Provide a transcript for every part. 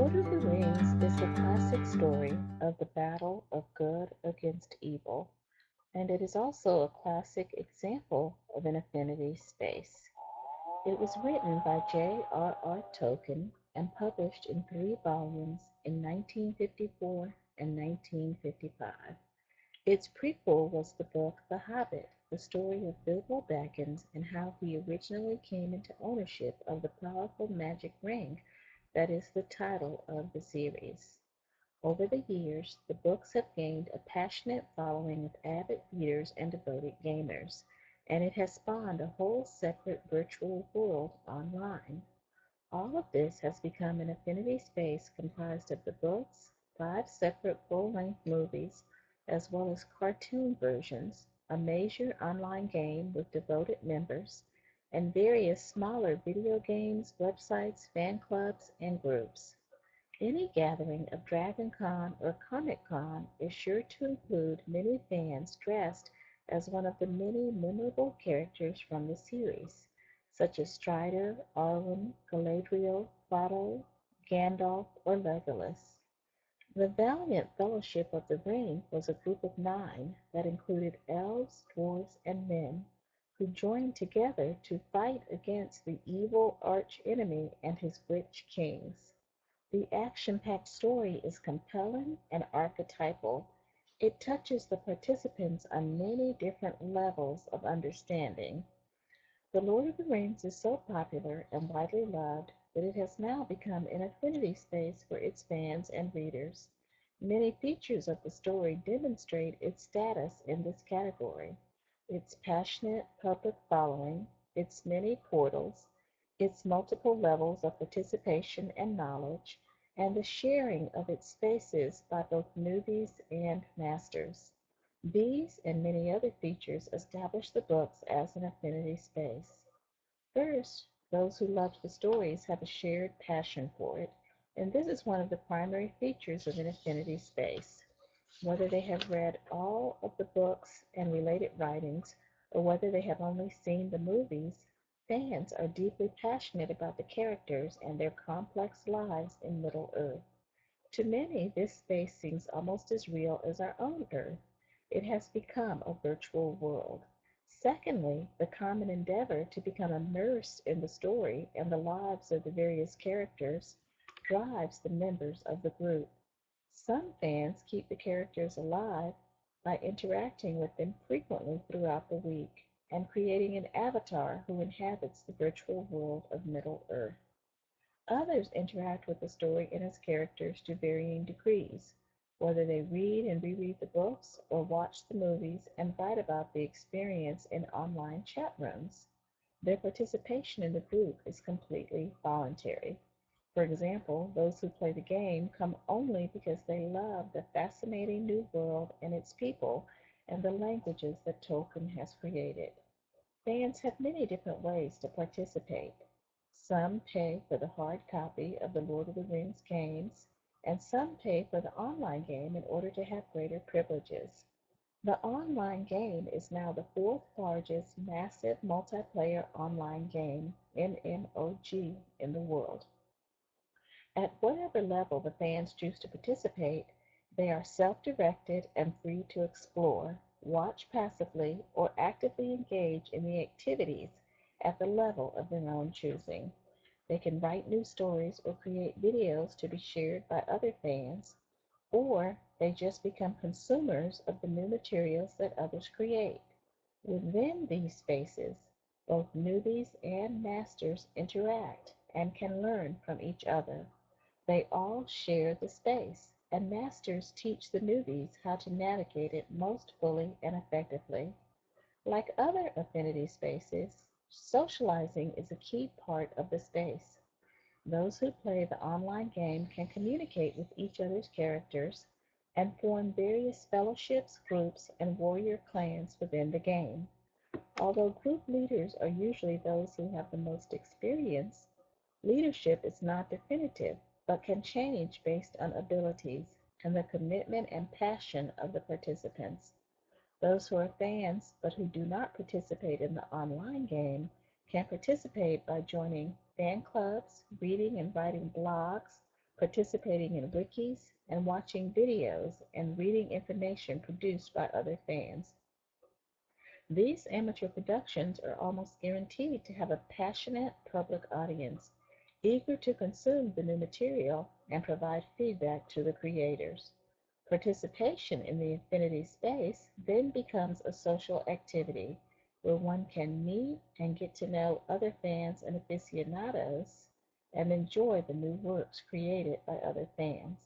Lord of the Rings is the classic story of the battle of good against evil, and it is also a classic example of an affinity space. It was written by J.R.R. Tolkien and published in 3 volumes in 1954 and 1955. Its prequel was the book The Hobbit, the story of Bilbo Baggins and how he originally came into ownership of the powerful magic ring that is the title of the series. Over the years, the books have gained a passionate following of avid readers and devoted gamers, and it has spawned a whole separate virtual world online. All of this has become an affinity space comprised of the books, 5 separate full-length movies, as well as cartoon versions, a major online game with devoted members, and various smaller video games, websites, fan clubs, and groups. Any gathering of DragonCon or Comic-Con is sure to include many fans dressed as one of the many memorable characters from the series, such as Strider, Arwen, Galadriel, Frodo, Gandalf, or Legolas. The Valiant Fellowship of the Ring was a group of 9 that included elves, dwarves, and men who joined together to fight against the evil arch-enemy and his rich kings. The action-packed story is compelling and archetypal. It touches the participants on many different levels of understanding. The Lord of the Rings is so popular and widely loved that it has now become an affinity space for its fans and readers. Many features of the story demonstrate its status in this category: its passionate public following, its many portals, its multiple levels of participation and knowledge, and the sharing of its spaces by both newbies and masters. These and many other features establish the books as an affinity space. First, those who love the stories have a shared passion for it, and this is one of the primary features of an affinity space. Whether they have read all of the books and related writings, or whether they have only seen the movies, fans are deeply passionate about the characters and their complex lives in Middle Earth. To many, this space seems almost as real as our own Earth. It has become a virtual world. Secondly, the common endeavor to become immersed in the story and the lives of the various characters drives the members of the group. Some fans keep the characters alive by interacting with them frequently throughout the week and creating an avatar who inhabits the virtual world of Middle Earth. Others interact with the story and its characters to varying degrees, whether they read and reread the books or watch the movies and write about the experience in online chat rooms. Their participation in the group is completely voluntary. For example, those who play the game come only because they love the fascinating new world and its people and the languages that Tolkien has created. Fans have many different ways to participate. Some pay for the hard copy of the Lord of the Rings games, and some pay for the online game in order to have greater privileges. The online game is now the fourth largest massive multiplayer online game, MMOG, in the world. At whatever level the fans choose to participate, they are self-directed and free to explore, watch passively, or actively engage in the activities at the level of their own choosing. They can write new stories or create videos to be shared by other fans, or they just become consumers of the new materials that others create. Within these spaces, both newbies and masters interact and can learn from each other. They all share the space, and masters teach the newbies how to navigate it most fully and effectively. Like other affinity spaces, socializing is a key part of the space. Those who play the online game can communicate with each other's characters and form various fellowships, groups, and warrior clans within the game. Although group leaders are usually those who have the most experience, leadership is not definitive, but can change based on abilities and the commitment and passion of the participants. Those who are fans but who do not participate in the online game can participate by joining fan clubs, reading and writing blogs, participating in wikis, and watching videos and reading information produced by other fans. These amateur productions are almost guaranteed to have a passionate public audience, eager to consume the new material and provide feedback to the creators. Participation in the Affinity space then becomes a social activity where one can meet and get to know other fans and aficionados and enjoy the new works created by other fans.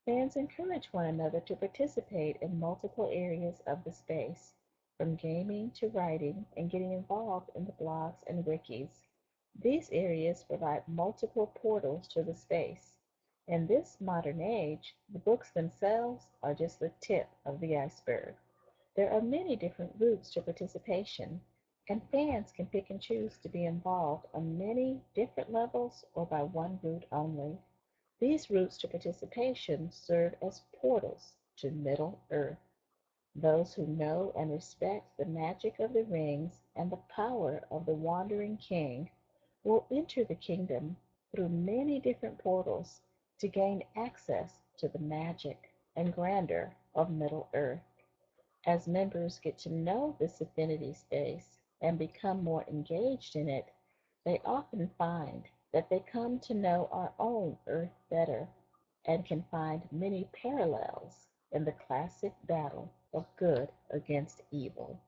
Fans encourage one another to participate in multiple areas of the space, from gaming to writing and getting involved in the blogs and wikis. These areas provide multiple portals to the space. In this modern age, the books themselves are just the tip of the iceberg. There are many different routes to participation, and fans can pick and choose to be involved on many different levels or by one route only. These routes to participation serve as portals to Middle Earth. Those who know and respect the magic of the rings and the power of the wandering king will enter the kingdom through many different portals to gain access to the magic and grandeur of Middle Earth. As members get to know this affinity space and become more engaged in it, they often find that they come to know our own Earth better and can find many parallels in the classic battle of good against evil.